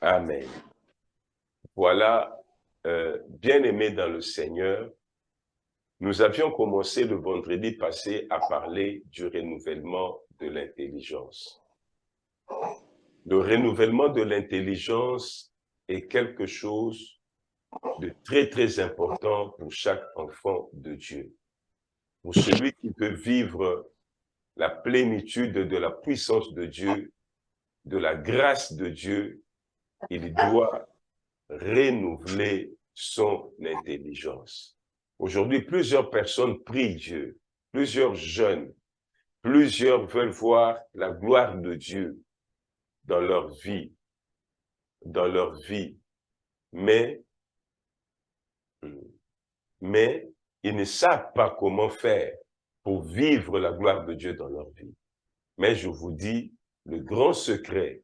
Amen. Voilà, bien-aimés dans le Seigneur, nous avions commencé le vendredi passé à parler du renouvellement de l'intelligence. Le renouvellement de l'intelligence est quelque chose de très, très important pour chaque enfant de Dieu. Pour celui qui veut vivre la plénitude de la puissance de Dieu, de la grâce de Dieu, il doit renouveler son intelligence. Aujourd'hui, plusieurs personnes prient Dieu, plusieurs jeunes, plusieurs veulent voir la gloire de Dieu dans leur vie, mais ils ne savent pas comment faire pour vivre la gloire de Dieu dans leur vie. Mais je vous dis, le grand secret,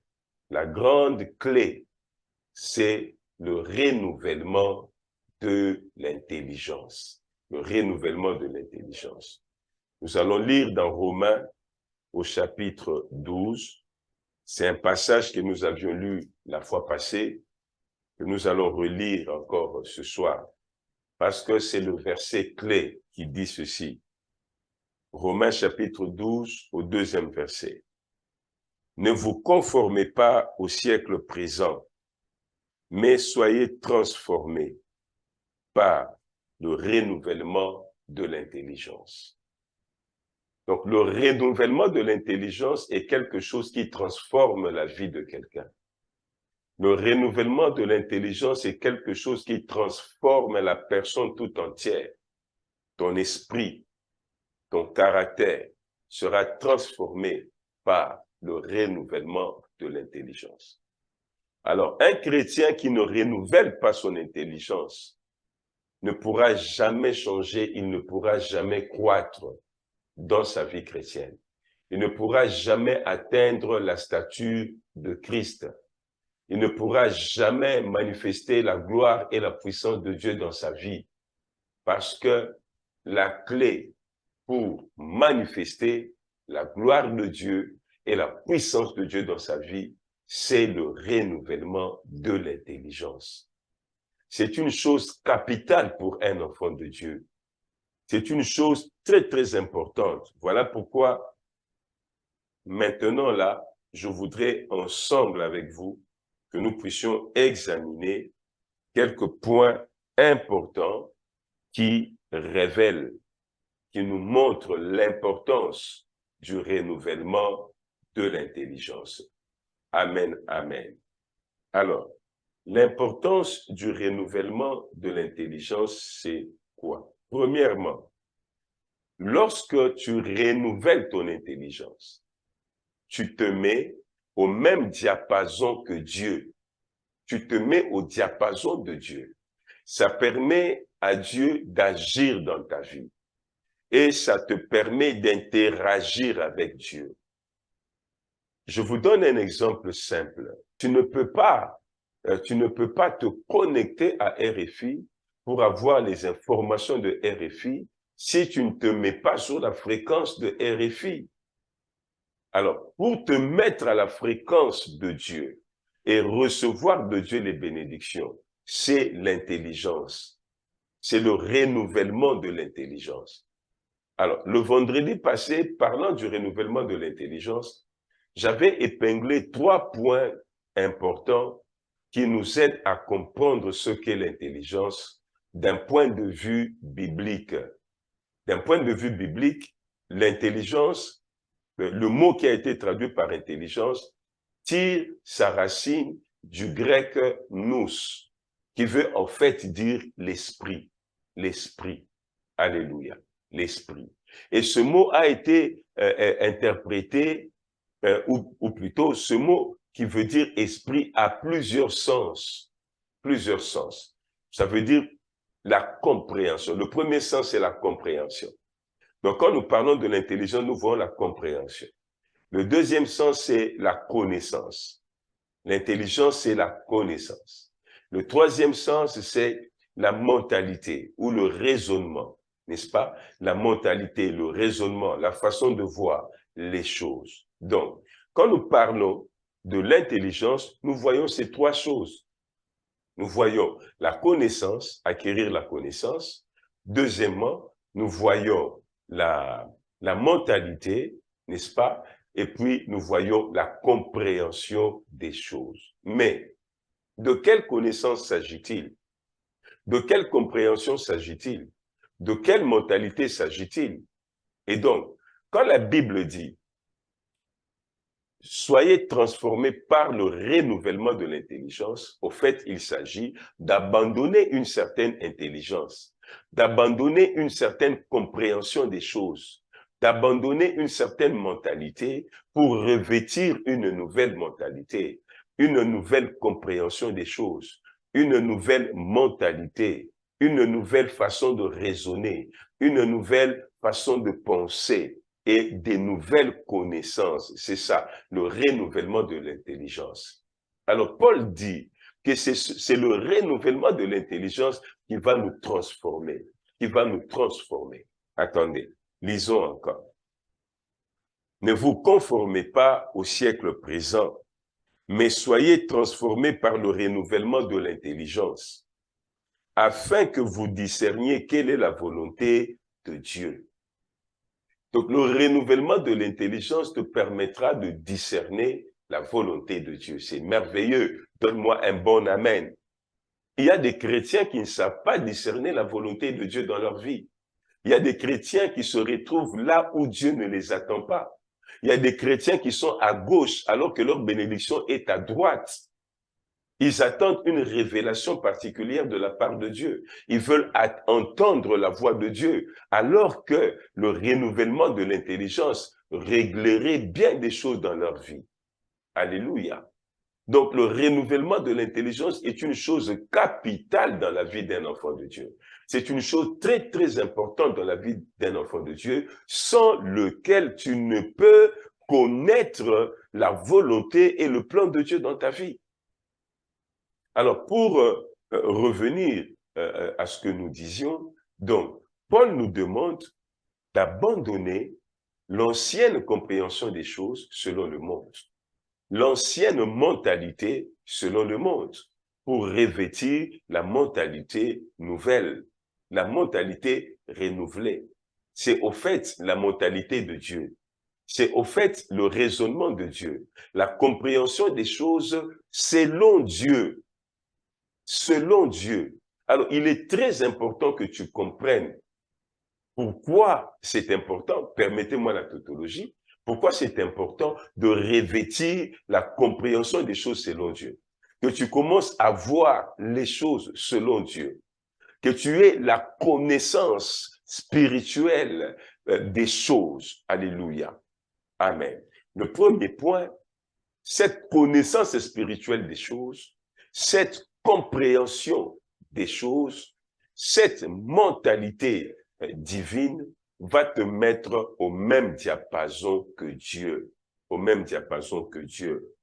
la grande clé, c'est le renouvellement de l'intelligence. Le renouvellement de l'intelligence. Nous allons lire dans Romains au chapitre 12. C'est un passage que nous avions lu la fois passée, que nous allons relire encore ce soir, parce que c'est le verset clé qui dit ceci. Romains chapitre 12 au 2e verset. Ne vous conformez pas au siècle présent, mais soyez transformés par le renouvellement de l'intelligence. Donc, le renouvellement de l'intelligence est quelque chose qui transforme la vie de quelqu'un. Le renouvellement de l'intelligence est quelque chose qui transforme la personne tout entière. Ton esprit, ton caractère sera transformé par le renouvellement de l'intelligence. Alors, un chrétien qui ne renouvelle pas son intelligence ne pourra jamais changer, il ne pourra jamais croître dans sa vie chrétienne. Il ne pourra jamais atteindre la stature de Christ. Il ne pourra jamais manifester la gloire et la puissance de Dieu dans sa vie. Parce que la clé pour manifester la gloire de Dieu et la puissance de Dieu dans sa vie, c'est le renouvellement de l'intelligence. C'est une chose capitale pour un enfant de Dieu. C'est une chose très, très importante. Voilà pourquoi, maintenant là, je voudrais ensemble avec vous que nous puissions examiner quelques points importants qui révèlent, qui nous montrent l'importance du renouvellement de l'intelligence. Amen, amen. Alors, l'importance du renouvellement de l'intelligence, c'est quoi? Premièrement, lorsque tu renouvelles ton intelligence, tu te mets au même diapason que Dieu. Tu te mets au diapason de Dieu. Ça permet à Dieu d'agir dans ta vie. Et ça te permet d'interagir avec Dieu. Je vous donne un exemple simple. Tu ne peux pas te connecter à RFI pour avoir les informations de RFI si tu ne te mets pas sur la fréquence de RFI. Alors, pour te mettre à la fréquence de Dieu et recevoir de Dieu les bénédictions, c'est l'intelligence. C'est le renouvellement de l'intelligence. Alors, le vendredi passé, parlant du renouvellement de l'intelligence, j'avais épinglé 3 points importants qui nous aident à comprendre ce qu'est l'intelligence d'un point de vue biblique. D'un point de vue biblique, l'intelligence, le mot qui a été traduit par intelligence, tire sa racine du grec nous, qui veut en fait dire l'esprit. L'esprit. Alléluia. L'esprit. Et ce mot a été interprété, ou plutôt ce mot qui veut dire esprit a plusieurs sens. Plusieurs sens. Ça veut dire la compréhension. Le premier sens, c'est la compréhension. Donc, quand nous parlons de l'intelligence, nous voyons la compréhension. Le deuxième sens, c'est la connaissance. L'intelligence, c'est la connaissance. Le troisième sens, c'est la mentalité ou le raisonnement, n'est-ce pas? La mentalité, le raisonnement, la façon de voir les choses. Donc, quand nous parlons de l'intelligence, nous voyons ces trois choses. Nous voyons la connaissance, acquérir la connaissance. Deuxièmement, nous voyons la mentalité, n'est-ce pas? Et puis, nous voyons la compréhension des choses. Mais, de quelle connaissance s'agit-il? De quelle compréhension s'agit-il? De quelle mentalité s'agit-il? Et donc, quand la Bible dit « Soyez transformés par le renouvellement de l'intelligence », au fait, il s'agit d'abandonner une certaine intelligence, d'abandonner une certaine compréhension des choses, d'abandonner une certaine mentalité pour revêtir une nouvelle mentalité, une nouvelle compréhension des choses, une nouvelle mentalité, une nouvelle façon de raisonner, une nouvelle façon de penser et des nouvelles connaissances. C'est ça, le renouvellement de l'intelligence. Alors, Paul dit que c'est le renouvellement de l'intelligence qui va nous transformer, qui va nous transformer. Attendez, lisons encore. Ne vous conformez pas au siècle présent, mais soyez transformés par le renouvellement de l'intelligence, afin que vous discerniez quelle est la volonté de Dieu. Donc, le renouvellement de l'intelligence te permettra de discerner la volonté de Dieu. C'est merveilleux. Donne-moi un bon amen. Il y a des chrétiens qui ne savent pas discerner la volonté de Dieu dans leur vie. Il y a des chrétiens qui se retrouvent là où Dieu ne les attend pas. Il y a des chrétiens qui sont à gauche alors que leur bénédiction est à droite. Ils attendent une révélation particulière de la part de Dieu. Ils veulent entendre la voix de Dieu, alors que le renouvellement de l'intelligence réglerait bien des choses dans leur vie. Alléluia. Donc, le renouvellement de l'intelligence est une chose capitale dans la vie d'un enfant de Dieu. C'est une chose très, très importante dans la vie d'un enfant de Dieu, sans lequel tu ne peux connaître la volonté et le plan de Dieu dans ta vie. Alors, pour revenir à ce que nous disions, donc, Paul nous demande d'abandonner l'ancienne compréhension des choses selon le monde, l'ancienne mentalité selon le monde, pour revêtir la mentalité nouvelle, la mentalité renouvelée. C'est au fait la mentalité de Dieu. C'est au fait le raisonnement de Dieu, la compréhension des choses selon Dieu. Selon Dieu. Alors, il est très important que tu comprennes pourquoi c'est important, permettez-moi la tautologie, pourquoi c'est important de revêtir la compréhension des choses selon Dieu. Que tu commences à voir les choses selon Dieu. Que tu aies la connaissance spirituelle des choses. Alléluia. Amen. Le premier point, cette connaissance spirituelle des choses, cette compréhension des choses, cette mentalité divine va te mettre au même diapason que Dieu, au même diapason que Dieu,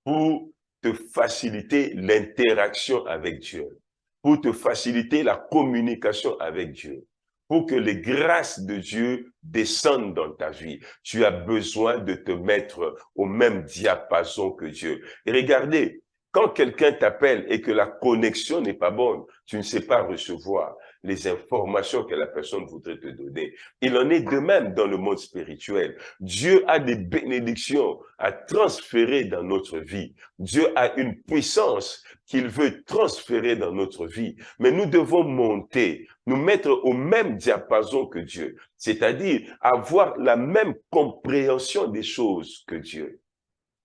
pour te faciliter l'interaction avec Dieu, pour te faciliter la communication avec Dieu, pour que les grâces de Dieu descendent dans ta vie. Tu as besoin de te mettre au même diapason que Dieu. Et regardez, quand quelqu'un t'appelle et que la connexion n'est pas bonne, tu ne sais pas recevoir les informations que la personne voudrait te donner. Il en est de même dans le monde spirituel. Dieu a des bénédictions à transférer dans notre vie. Dieu a une puissance qu'il veut transférer dans notre vie. Mais nous devons monter, nous mettre au même diapason que Dieu, c'est-à-dire avoir la même compréhension des choses que Dieu,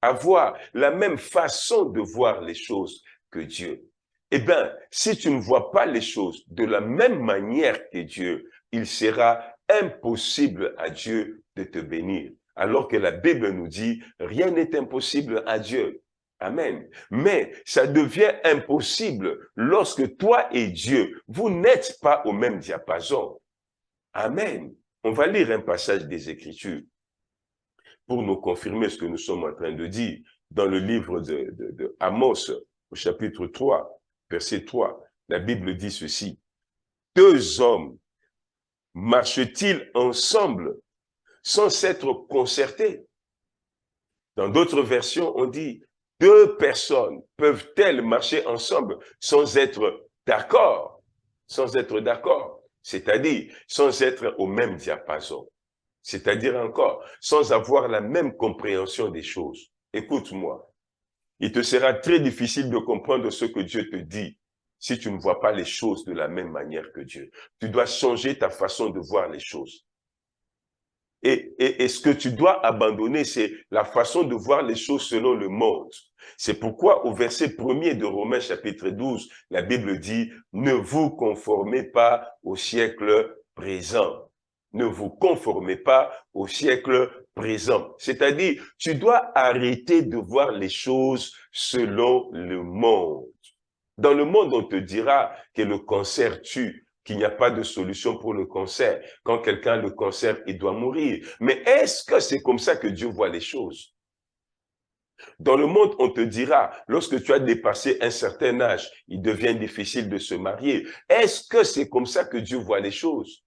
avoir la même façon de voir les choses que Dieu. Eh bien, si tu ne vois pas les choses de la même manière que Dieu, il sera impossible à Dieu de te bénir. Alors que la Bible nous dit, rien n'est impossible à Dieu. Amen. Mais ça devient impossible lorsque toi et Dieu, vous n'êtes pas au même diapason. Amen. On va lire un passage des Écritures pour nous confirmer ce que nous sommes en train de dire dans le livre de Amos, au chapitre 3, verset 3. La Bible dit ceci. Deux hommes marchent-ils ensemble sans s'être concertés? Dans d'autres versions, on dit, Deux personnes peuvent-elles marcher ensemble sans être d'accord? Sans être d'accord, c'est-à-dire sans être au même diapason. C'est-à-dire encore, sans avoir la même compréhension des choses. Écoute-moi, il te sera très difficile de comprendre ce que Dieu te dit si tu ne vois pas les choses de la même manière que Dieu. Tu dois changer ta façon de voir les choses. Et ce que tu dois abandonner, c'est la façon de voir les choses selon le monde. C'est pourquoi au verset 1er de Romains chapitre 12, la Bible dit « Ne vous conformez pas au siècle présent. » Ne vous conformez pas au siècle présent. C'est-à-dire, tu dois arrêter de voir les choses selon le monde. Dans le monde, on te dira que le cancer tue, qu'il n'y a pas de solution pour le cancer. Quand quelqu'un a le cancer, il doit mourir. Mais est-ce que c'est comme ça que Dieu voit les choses? Dans le monde, on te dira, lorsque tu as dépassé un certain âge, il devient difficile de se marier. Est-ce que c'est comme ça que Dieu voit les choses?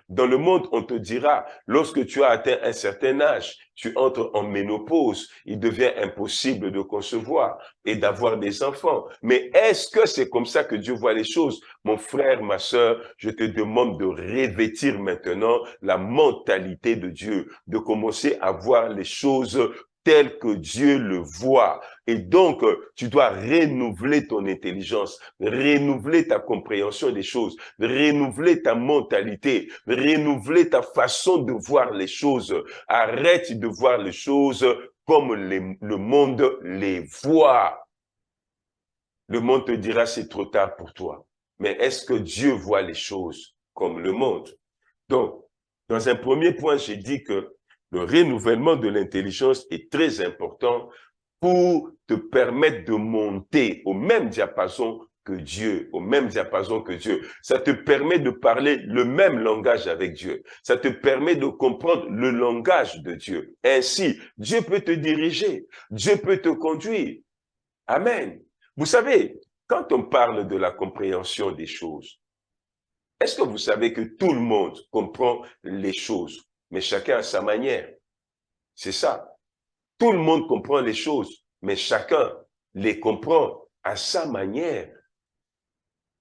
Dans le monde, on te dira, lorsque tu as atteint un certain âge, tu entres en ménopause, il devient impossible de concevoir et d'avoir des enfants. Mais est-ce que c'est comme ça que Dieu voit les choses? Mon frère, ma sœur, je te demande de revêtir maintenant la mentalité de Dieu, de commencer à voir les choses tel que Dieu le voit. Et donc, tu dois renouveler ton intelligence, renouveler ta compréhension des choses, renouveler ta mentalité, renouveler ta façon de voir les choses. Arrête de voir les choses comme le monde les voit. Le monde te dira c'est trop tard pour toi. Mais est-ce que Dieu voit les choses comme le monde? Donc, dans un premier point, j'ai dit que le renouvellement de l'intelligence est très important pour te permettre de monter au même diapason que Dieu, au même diapason que Dieu. Ça te permet de parler le même langage avec Dieu. Ça te permet de comprendre le langage de Dieu. Ainsi, Dieu peut te diriger, Dieu peut te conduire. Amen. Vous savez, quand on parle de la compréhension des choses, est-ce que vous savez que tout le monde comprend les choses, mais chacun à sa manière? C'est ça. Tout le monde comprend les choses, mais chacun les comprend à sa manière.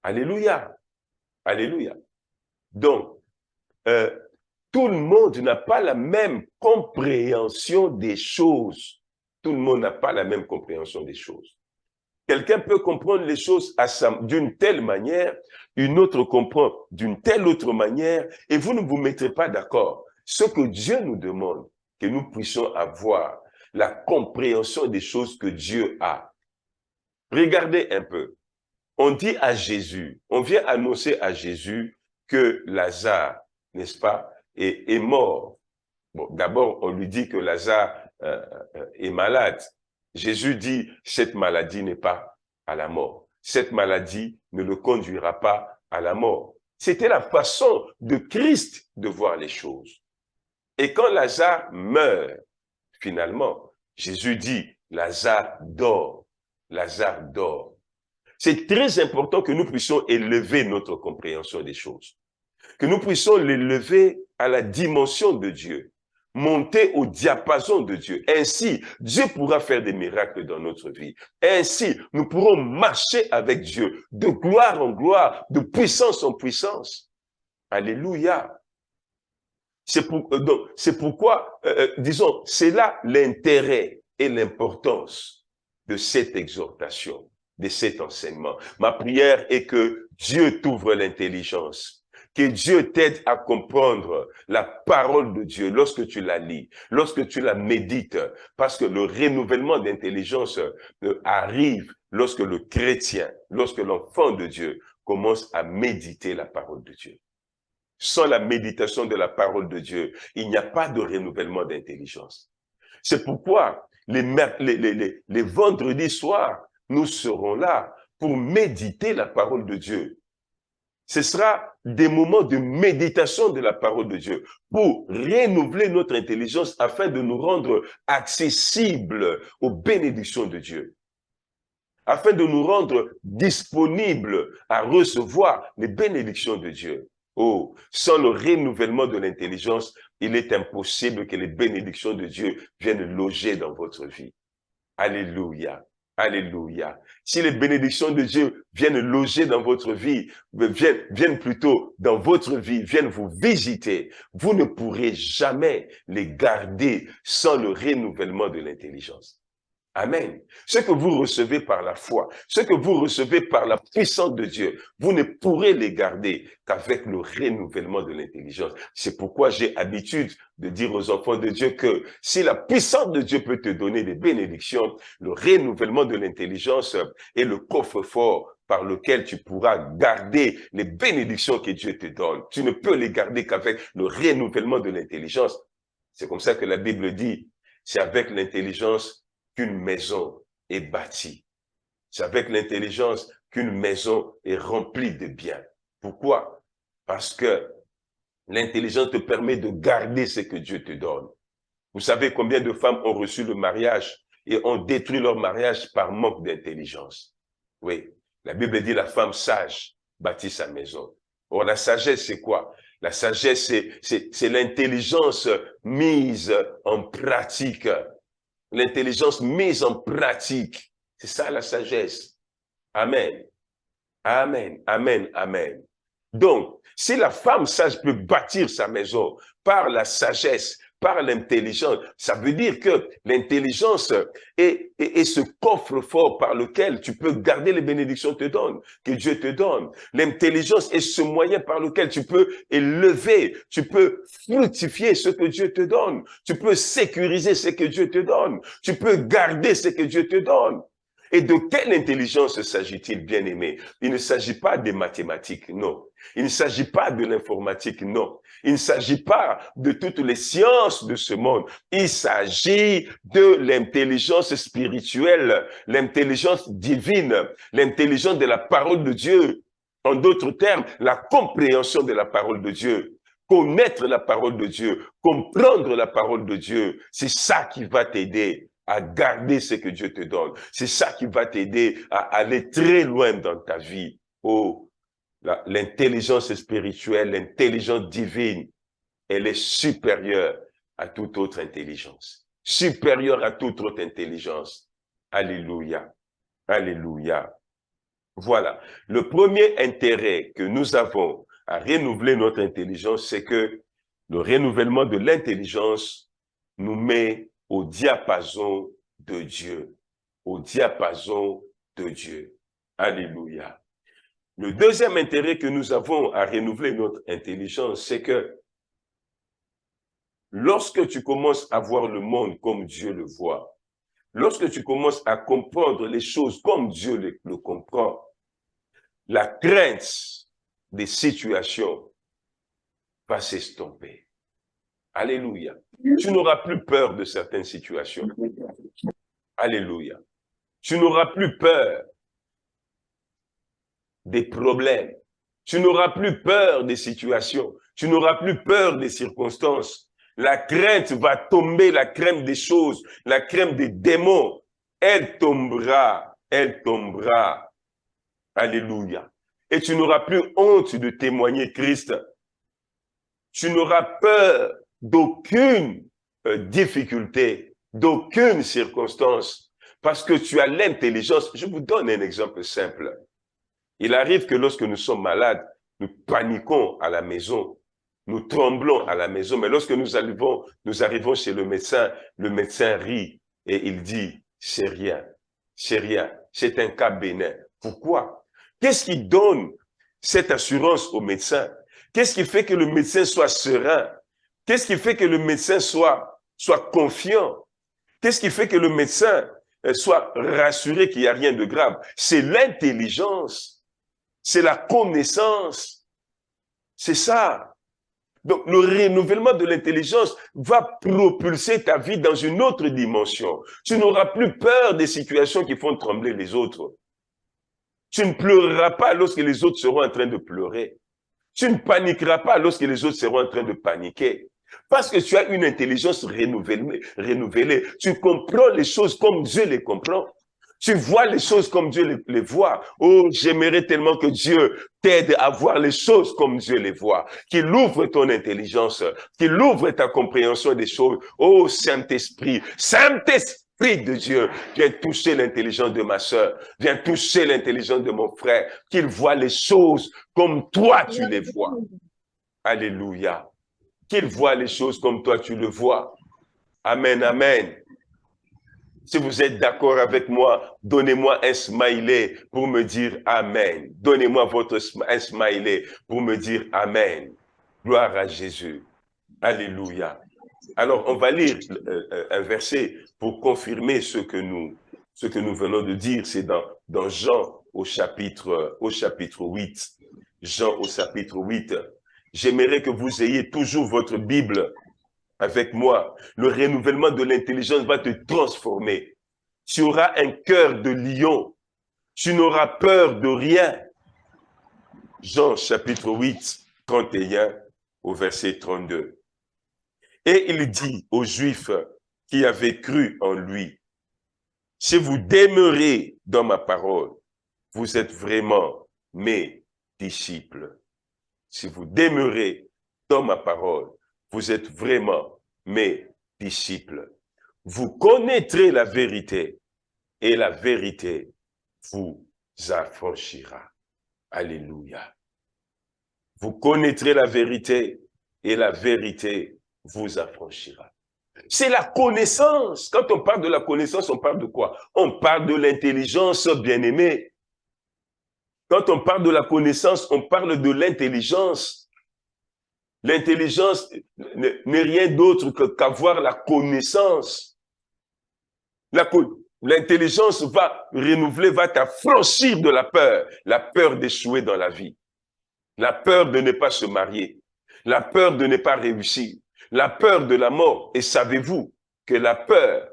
Alléluia. Alléluia. Donc, tout le monde n'a pas la même compréhension des choses. Tout le monde n'a pas la même compréhension des choses. Quelqu'un peut comprendre les choses d'une telle manière, une autre comprend d'une telle autre manière, et vous ne vous mettrez pas d'accord. Ce que Dieu nous demande, que nous puissions avoir la compréhension des choses que Dieu a. Regardez un peu. On dit à Jésus, on vient annoncer à Jésus que Lazare, n'est-ce pas, est mort. Bon, d'abord, on lui dit que Lazare est malade. Jésus dit, cette maladie n'est pas à la mort. Cette maladie ne le conduira pas à la mort. C'était la façon de Christ de voir les choses. Et quand Lazare meurt, finalement, Jésus dit, Lazare dort. Lazare dort. C'est très important que nous puissions élever notre compréhension des choses. Que nous puissions l'élever à la dimension de Dieu. Monter au diapason de Dieu. Ainsi, Dieu pourra faire des miracles dans notre vie. Ainsi, nous pourrons marcher avec Dieu de gloire en gloire, de puissance en puissance. Alléluia. C'est pourquoi, disons, c'est là l'intérêt et l'importance de cette exhortation, de cet enseignement. Ma prière est que Dieu t'ouvre l'intelligence. Que Dieu t'aide à comprendre la parole de Dieu lorsque tu la lis, lorsque tu la médites, parce que le renouvellement d'intelligence arrive lorsque le chrétien, lorsque l'enfant de Dieu commence à méditer la parole de Dieu. Sans la méditation de la parole de Dieu, il n'y a pas de renouvellement d'intelligence. C'est pourquoi les vendredis soirs, nous serons là pour méditer la parole de Dieu. Ce sera des moments de méditation de la parole de Dieu pour renouveler notre intelligence afin de nous rendre accessibles aux bénédictions de Dieu, afin de nous rendre disponibles à recevoir les bénédictions de Dieu. Oh, sans le renouvellement de l'intelligence, il est impossible que les bénédictions de Dieu viennent loger dans votre vie. Alléluia. Alléluia. Si les bénédictions de Dieu viennent loger dans votre vie, viennent plutôt dans votre vie, viennent vous visiter, vous ne pourrez jamais les garder sans le renouvellement de l'intelligence. Amen. Ce que vous recevez par la foi, ce que vous recevez par la puissance de Dieu, vous ne pourrez les garder qu'avec le renouvellement de l'intelligence. C'est pourquoi j'ai habitude de dire aux enfants de Dieu que si la puissance de Dieu peut te donner des bénédictions, le renouvellement de l'intelligence est le coffre-fort par lequel tu pourras garder les bénédictions que Dieu te donne. Tu ne peux les garder qu'avec le renouvellement de l'intelligence. C'est comme ça que la Bible dit, c'est avec l'intelligence qu'une maison est bâtie. C'est avec l'intelligence qu'une maison est remplie de biens. Pourquoi? Parce que l'intelligence te permet de garder ce que Dieu te donne. Vous savez combien de femmes ont reçu le mariage et ont détruit leur mariage par manque d'intelligence. Oui, la Bible dit la femme sage bâtit sa maison. Or, la sagesse, c'est quoi? La sagesse, c'est l'intelligence mise en pratique. L'intelligence mise en pratique. C'est ça la sagesse. Amen. Amen. Amen. Amen. Donc, si la femme sage peut bâtir sa maison par la sagesse, par l'intelligence, ça veut dire que l'intelligence est ce coffre-fort par lequel tu peux garder les bénédictions que Dieu te donne. L'intelligence est ce moyen par lequel tu peux élever, tu peux fructifier ce que Dieu te donne. Tu peux sécuriser ce que Dieu te donne. Tu peux garder ce que Dieu te donne. Et de quelle intelligence s'agit-il, bien-aimé? Il ne s'agit pas des mathématiques, non. Il ne s'agit pas de l'informatique, non. Il ne s'agit pas de toutes les sciences de ce monde. Il s'agit de l'intelligence spirituelle, l'intelligence divine, l'intelligence de la parole de Dieu. En d'autres termes, la compréhension de la parole de Dieu. Connaître la parole de Dieu, comprendre la parole de Dieu, c'est ça qui va t'aider à garder ce que Dieu te donne. C'est ça qui va t'aider à aller très loin dans ta vie. Oh, l'intelligence spirituelle, l'intelligence divine, elle est supérieure à toute autre intelligence. Supérieure à toute autre intelligence. Alléluia. Alléluia. Voilà. Le premier intérêt que nous avons à renouveler notre intelligence, c'est que le renouvellement de l'intelligence nous met au diapason de Dieu. Au diapason de Dieu. Alléluia. Le deuxième intérêt que nous avons à renouveler notre intelligence, c'est que lorsque tu commences à voir le monde comme Dieu le voit, lorsque tu commences à comprendre les choses comme Dieu le comprend, la crainte des situations va s'estomper. Alléluia. Tu n'auras plus peur de certaines situations. Alléluia. Tu n'auras plus peur des problèmes. Tu n'auras plus peur des situations. Tu n'auras plus peur des circonstances. La crainte va tomber, la crainte des choses, la crainte des démons. Elle tombera, elle tombera. Alléluia. Et tu n'auras plus honte de témoigner Christ. Tu n'auras peur d'aucune difficulté, d'aucune circonstance, parce que tu as l'intelligence. Je vous donne un exemple simple. Il arrive que lorsque nous sommes malades, nous paniquons à la maison, nous tremblons à la maison, mais lorsque nous arrivons chez le médecin rit et il dit, c'est rien, c'est un cas bénin. Pourquoi? Qu'est-ce qui donne cette assurance au médecin? Qu'est-ce qui fait que le médecin soit serein? Qu'est-ce qui fait que le médecin soit confiant? Qu'est-ce qui fait que le médecin soit rassuré qu'il n'y a rien de grave? C'est l'intelligence, c'est la connaissance, c'est ça. Donc, le renouvellement de l'intelligence va propulser ta vie dans une autre dimension. Tu n'auras plus peur des situations qui font trembler les autres. Tu ne pleureras pas lorsque les autres seront en train de pleurer. Tu ne paniqueras pas lorsque les autres seront en train de paniquer. Parce que tu as une intelligence renouvelée. Tu comprends les choses comme Dieu les comprend. Tu vois les choses comme Dieu les voit. Oh, j'aimerais tellement que Dieu t'aide à voir les choses comme Dieu les voit. Qu'il ouvre ton intelligence, qu'il ouvre ta compréhension des choses. Oh, Saint-Esprit, Esprit de Dieu, viens toucher l'intelligence de ma sœur, viens toucher l'intelligence de mon frère, qu'il voit les choses comme toi tu les vois. Alléluia. Qu'il voit les choses comme toi tu le vois. Amen, amen. Si vous êtes d'accord avec moi, donnez-moi un smiley pour me dire Amen. Donnez-moi un smiley pour me dire Amen. Gloire à Jésus. Alléluia. Alors, on va lire un verset pour confirmer ce que nous venons de dire. C'est dans Jean au chapitre 8. Jean au chapitre 8. J'aimerais que vous ayez toujours votre Bible avec moi. Le renouvellement de l'intelligence va te transformer. Tu auras un cœur de lion. Tu n'auras peur de rien. Jean chapitre 8, 31 au verset 32. Et il dit aux Juifs qui avaient cru en lui, si vous demeurez dans ma parole, vous êtes vraiment mes disciples. Si vous demeurez dans ma parole, vous êtes vraiment mes disciples. Vous connaîtrez la vérité et la vérité vous affranchira. Alléluia. Vous connaîtrez la vérité et la vérité vous affranchira. C'est la connaissance. Quand on parle de la connaissance, on parle de quoi? On parle de l'intelligence, bien-aimé. Quand on parle de la connaissance, on parle de l'intelligence. L'intelligence n'est rien d'autre qu'avoir la connaissance. L'intelligence va renouveler, va t'affranchir de la peur d'échouer dans la vie, la peur de ne pas se marier, la peur de ne pas réussir, la peur de la mort. Et savez-vous que la peur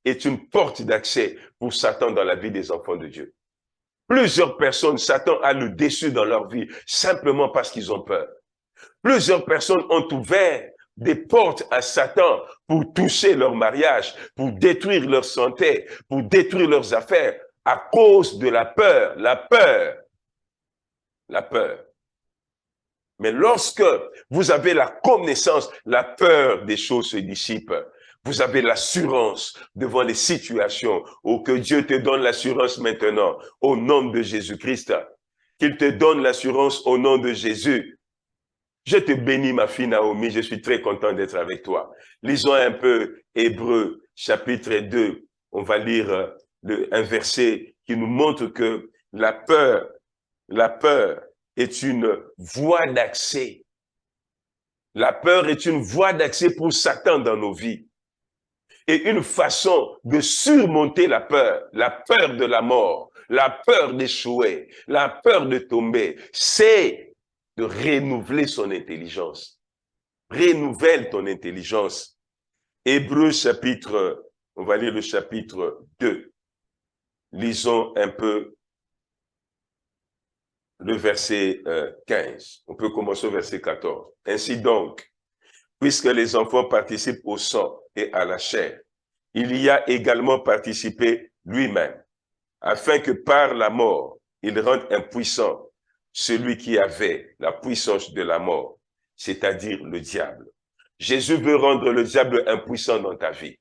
est une porte d'accès pour Satan dans la vie des enfants de Dieu. Plusieurs personnes, Satan a le dessus dans leur vie simplement parce qu'ils ont peur. Plusieurs personnes ont ouvert des portes à Satan pour toucher leur mariage, pour détruire leur santé, pour détruire leurs affaires à cause de la peur, la peur. Mais lorsque vous avez la connaissance, la peur des choses se dissipe. Vous avez l'assurance devant les situations. Oh, que Dieu te donne l'assurance maintenant au nom de Jésus-Christ. Qu'il te donne l'assurance au nom de Jésus. Je te bénis, ma fille Naomi, je suis très content d'être avec toi. Lisons un peu Hébreux, chapitre 2. On va lire un verset qui nous montre que la peur est une voie d'accès. La peur est une voie d'accès pour Satan dans nos vies. Et une façon de surmonter la peur de la mort, la peur d'échouer, la peur de tomber, c'est de renouveler son intelligence. Renouvelle ton intelligence. Hébreux chapitre, on va lire le chapitre 2. Lisons un peu le verset 15. On peut commencer au verset 14. Ainsi donc, puisque les enfants participent au sang et à la chair, il y a également participé lui-même, afin que par la mort, il rende impuissant celui qui avait la puissance de la mort, c'est-à-dire le diable. Jésus veut rendre le diable impuissant dans ta vie.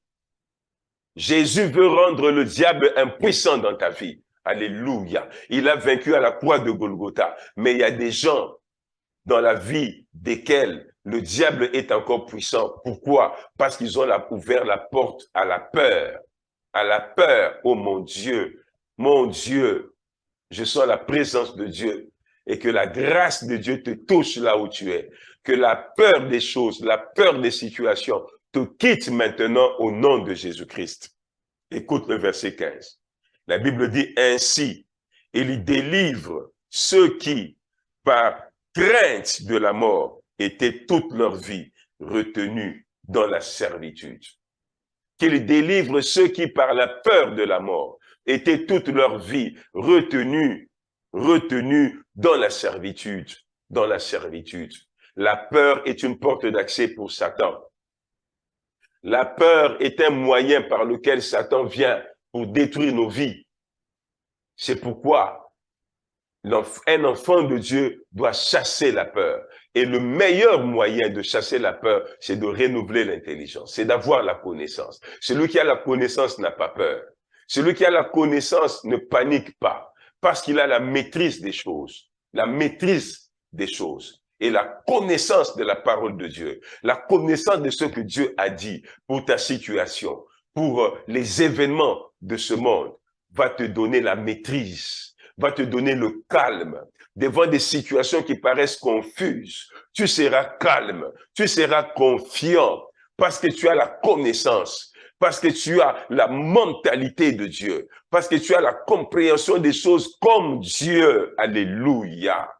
Jésus veut rendre le diable impuissant dans ta vie. Alléluia. Il a vaincu à la croix de Golgotha. Mais il y a des gens dans la vie desquels le diable est encore puissant. Pourquoi? Parce qu'ils ont ouvert la porte à la peur. À la peur. Oh mon Dieu, je sens la présence de Dieu. Et que la grâce de Dieu te touche là où tu es. Que la peur des choses, la peur des situations te quitte maintenant au nom de Jésus-Christ. Écoute le verset 15. La Bible dit ainsi, il délivre ceux qui, par crainte de la mort, étaient toute leur vie retenus dans la servitude. Qu'il délivre ceux qui, par la peur de la mort, étaient toute leur vie retenus dans la servitude. Dans la servitude. La peur est une porte d'accès pour Satan. La peur est un moyen par lequel Satan vient pour détruire nos vies. C'est pourquoi un enfant de Dieu doit chasser la peur. Et le meilleur moyen de chasser la peur, c'est de renouveler l'intelligence, c'est d'avoir la connaissance. Celui qui a la connaissance n'a pas peur. Celui qui a la connaissance ne panique pas, parce qu'il a la maîtrise des choses, la maîtrise des choses et la connaissance de la parole de Dieu, la connaissance de ce que Dieu a dit pour ta situation, pour les événements de ce monde, va te donner la maîtrise, va te donner le calme. Devant des situations qui paraissent confuses, tu seras calme, tu seras confiant, parce que tu as la connaissance, parce que tu as la mentalité de Dieu, parce que tu as la compréhension des choses comme Dieu. Alléluia.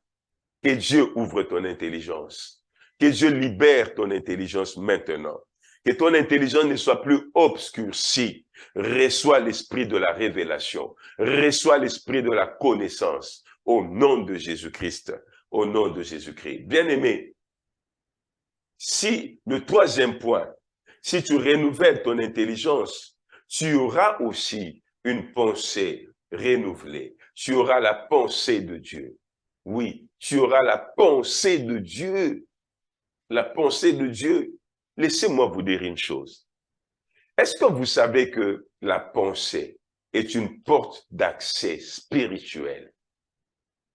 Que Dieu ouvre ton intelligence, que Dieu libère ton intelligence maintenant, que ton intelligence ne soit plus obscurcie. Reçois l'esprit de la révélation, reçois l'esprit de la connaissance, au nom de Jésus-Christ, au nom de Jésus-Christ. Bien-aimé, si le troisième point, si tu renouvelles ton intelligence, tu auras aussi une pensée renouvelée. Tu auras la pensée de Dieu. Oui, tu auras la pensée de Dieu. La pensée de Dieu. Laissez-moi vous dire une chose. Est-ce que vous savez que la pensée est une porte d'accès spirituel?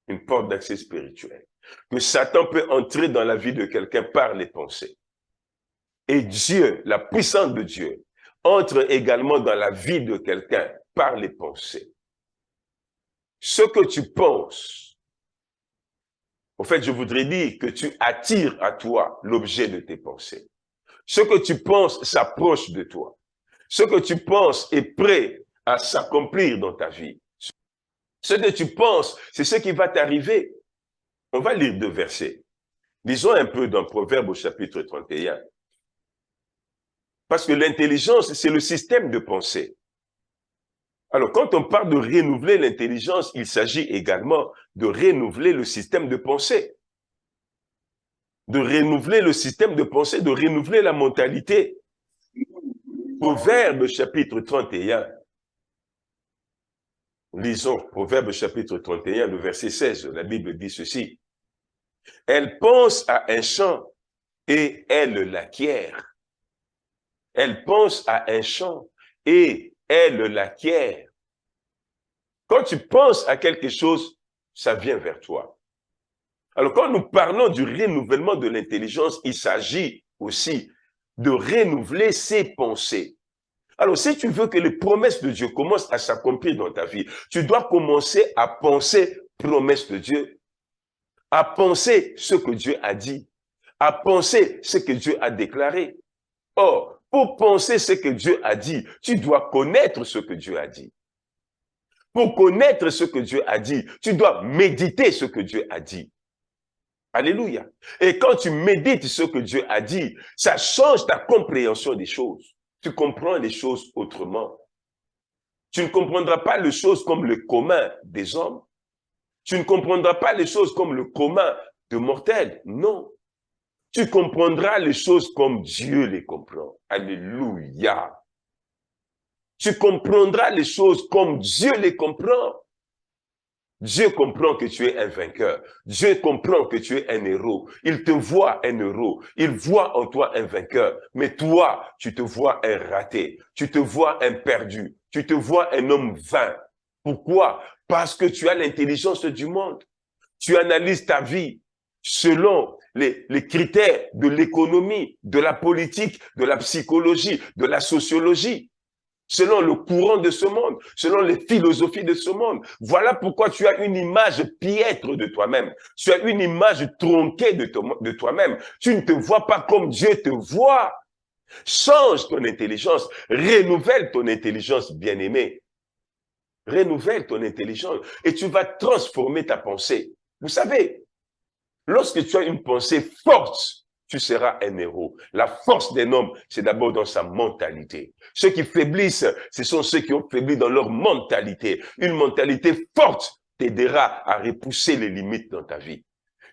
Une porte d'accès spirituel. Que Satan peut entrer dans la vie de quelqu'un par les pensées. Et Dieu, la puissance de Dieu, entre également dans la vie de quelqu'un par les pensées. Ce que tu penses, en fait, je voudrais dire que tu attires à toi l'objet de tes pensées. Ce que tu penses s'approche de toi. Ce que tu penses est prêt à s'accomplir dans ta vie. Ce que tu penses, c'est ce qui va t'arriver. On va lire 2 versets. Lisons un peu dans Proverbe au chapitre 31. Parce que l'intelligence, c'est le système de pensée. Alors, quand on parle de renouveler l'intelligence, il s'agit également de renouveler le système de pensée. De renouveler le système de pensée, de renouveler la mentalité. Proverbe chapitre 31. Lisons Proverbe chapitre 31, le verset 16. La Bible dit ceci. Elle pense à un champ et elle l'acquiert. Elle pense à un champ et elle l'acquiert. Quand tu penses à quelque chose, ça vient vers toi. Alors, quand nous parlons du renouvellement de l'intelligence, il s'agit aussi de renouveler ses pensées. Alors, si tu veux que les promesses de Dieu commencent à s'accomplir dans ta vie, tu dois commencer à penser promesses de Dieu, à penser ce que Dieu a dit, à penser ce que Dieu a déclaré. Or, pour penser ce que Dieu a dit, tu dois connaître ce que Dieu a dit. Pour connaître ce que Dieu a dit, tu dois méditer ce que Dieu a dit. Alléluia. Et quand tu médites ce que Dieu a dit, ça change ta compréhension des choses. Tu comprends les choses autrement. Tu ne comprendras pas les choses comme le commun des hommes. Tu ne comprendras pas les choses comme le commun de mortels. Non. Tu comprendras les choses comme Dieu les comprend. Alléluia. Tu comprendras les choses comme Dieu les comprend. Dieu comprend que tu es un vainqueur. Dieu comprend que tu es un héros. Il te voit un héros. Il voit en toi un vainqueur. Mais toi, tu te vois un raté. Tu te vois un perdu. Tu te vois un homme vain. Pourquoi? Parce que tu as l'intelligence du monde. Tu analyses ta vie selon les critères de l'économie, de la politique, de la psychologie, de la sociologie. Selon le courant de ce monde, selon les philosophies de ce monde. Voilà pourquoi tu as une image piètre de toi-même. Tu as une image tronquée de toi-même. Tu ne te vois pas comme Dieu te voit. Change ton intelligence. Renouvelle ton intelligence, bien-aimé. Renouvelle ton intelligence et tu vas transformer ta pensée. Vous savez, lorsque tu as une pensée forte, tu seras un héros. La force d'un homme, c'est d'abord dans sa mentalité. Ceux qui faiblissent, ce sont ceux qui ont faibli dans leur mentalité. Une mentalité forte t'aidera à repousser les limites dans ta vie.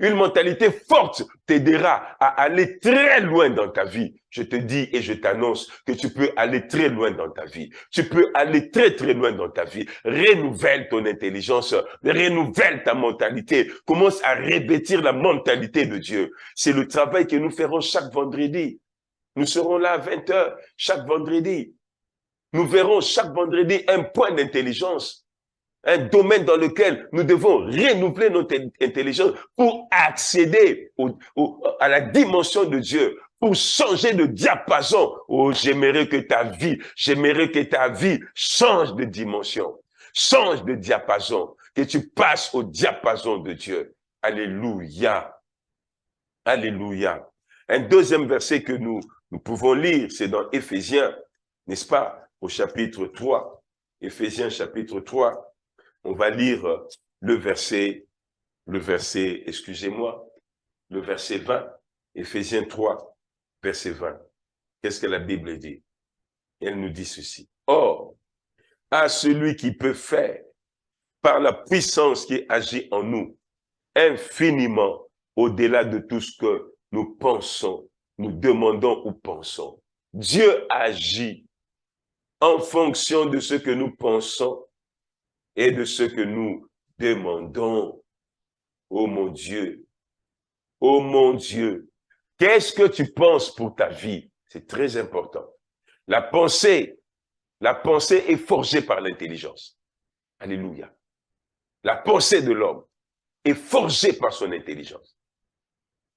Une mentalité forte t'aidera à aller très loin dans ta vie. Je te dis et je t'annonce que tu peux aller très loin dans ta vie. Tu peux aller très très loin dans ta vie. Renouvelle ton intelligence, renouvelle ta mentalité. Commence à revêtir la mentalité de Dieu. C'est le travail que nous ferons chaque vendredi. Nous serons là à 20 h chaque vendredi. Nous verrons chaque vendredi un point d'intelligence. Un domaine dans lequel nous devons renouveler notre intelligence pour accéder à la dimension de Dieu, pour changer de diapason. Oh, j'aimerais que ta vie change de dimension, change de diapason, que tu passes au diapason de Dieu. Alléluia. Alléluia. Un deuxième verset que nous pouvons lire, c'est dans Éphésiens, n'est-ce pas, au chapitre 3. Éphésiens chapitre 3. On va lire le verset, excusez-moi, le verset 20, Éphésiens 3, verset 20. Qu'est-ce que la Bible dit? Elle nous dit ceci. Or, à celui qui peut faire, par la puissance qui agit en nous, infiniment au-delà de tout ce que nous pensons, nous demandons ou pensons. Dieu agit en fonction de ce que nous pensons et de ce que nous demandons. Oh mon Dieu, oh mon Dieu, qu'est-ce que tu penses pour ta vie? C'est très important. La pensée est forgée par l'intelligence. Alléluia. La pensée de l'homme est forgée par son intelligence.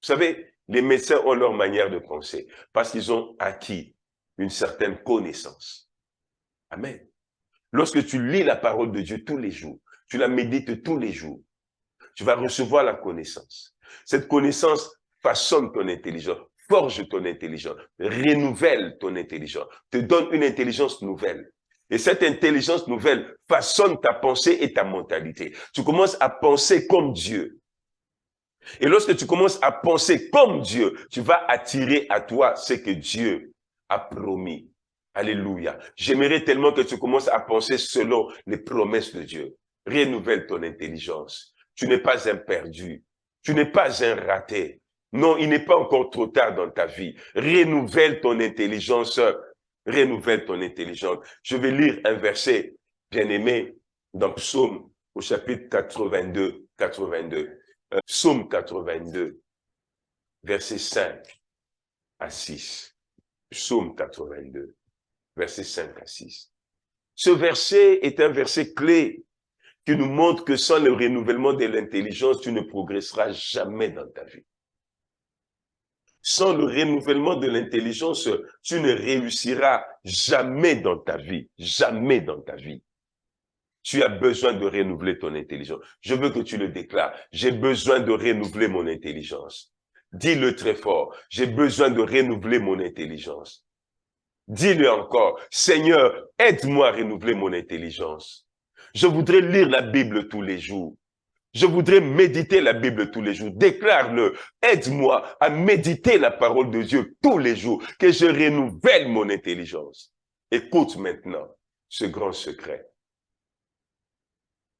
Vous savez, les médecins ont leur manière de penser parce qu'ils ont acquis une certaine connaissance. Amen. Lorsque tu lis la parole de Dieu tous les jours, tu la médites tous les jours, tu vas recevoir la connaissance. Cette connaissance façonne ton intelligence, forge ton intelligence, renouvelle ton intelligence, te donne une intelligence nouvelle. Et cette intelligence nouvelle façonne ta pensée et ta mentalité. Tu commences à penser comme Dieu. Et lorsque tu commences à penser comme Dieu, tu vas attirer à toi ce que Dieu a promis. Alléluia. J'aimerais tellement que tu commences à penser selon les promesses de Dieu. Renouvelle ton intelligence. Tu n'es pas un perdu. Tu n'es pas un raté. Non, il n'est pas encore trop tard dans ta vie. Renouvelle ton intelligence. Renouvelle ton intelligence. Je vais lire un verset, bien-aimé, dans Psaume, au chapitre 82. Psaume 82, versets 5 à 6. Psaume 82. Versets 5 à 6. Ce verset est un verset clé qui nous montre que sans le renouvellement de l'intelligence, tu ne progresseras jamais dans ta vie. Sans le renouvellement de l'intelligence, tu ne réussiras jamais dans ta vie. Jamais dans ta vie. Tu as besoin de renouveler ton intelligence. Je veux que tu le déclares. J'ai besoin de renouveler mon intelligence. Dis-le très fort. J'ai besoin de renouveler mon intelligence. Dis-le encore, Seigneur, aide-moi à renouveler mon intelligence. Je voudrais lire la Bible tous les jours. Je voudrais méditer la Bible tous les jours. Déclare-le, aide-moi à méditer la parole de Dieu tous les jours, que je renouvelle mon intelligence. Écoute maintenant ce grand secret.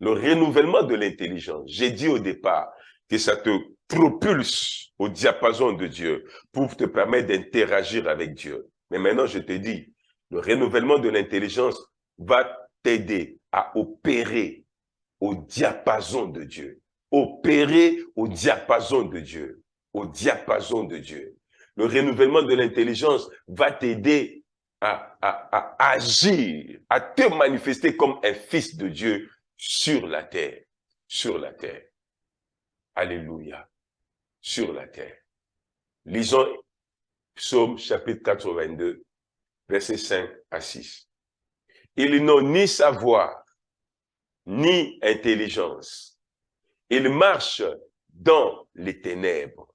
Le renouvellement de l'intelligence, j'ai dit au départ que ça te propulse au diapason de Dieu pour te permettre d'interagir avec Dieu. Mais maintenant, je te dis, le renouvellement de l'intelligence va t'aider à opérer au diapason de Dieu. Opérer au diapason de Dieu. Au diapason de Dieu. Le renouvellement de l'intelligence va t'aider à agir, à te manifester comme un fils de Dieu sur la terre. Sur la terre. Alléluia. Sur la terre. Lisons Psaume chapitre 82, versets 5 à 6. Ils n'ont ni savoir, ni intelligence. Ils marchent dans les ténèbres.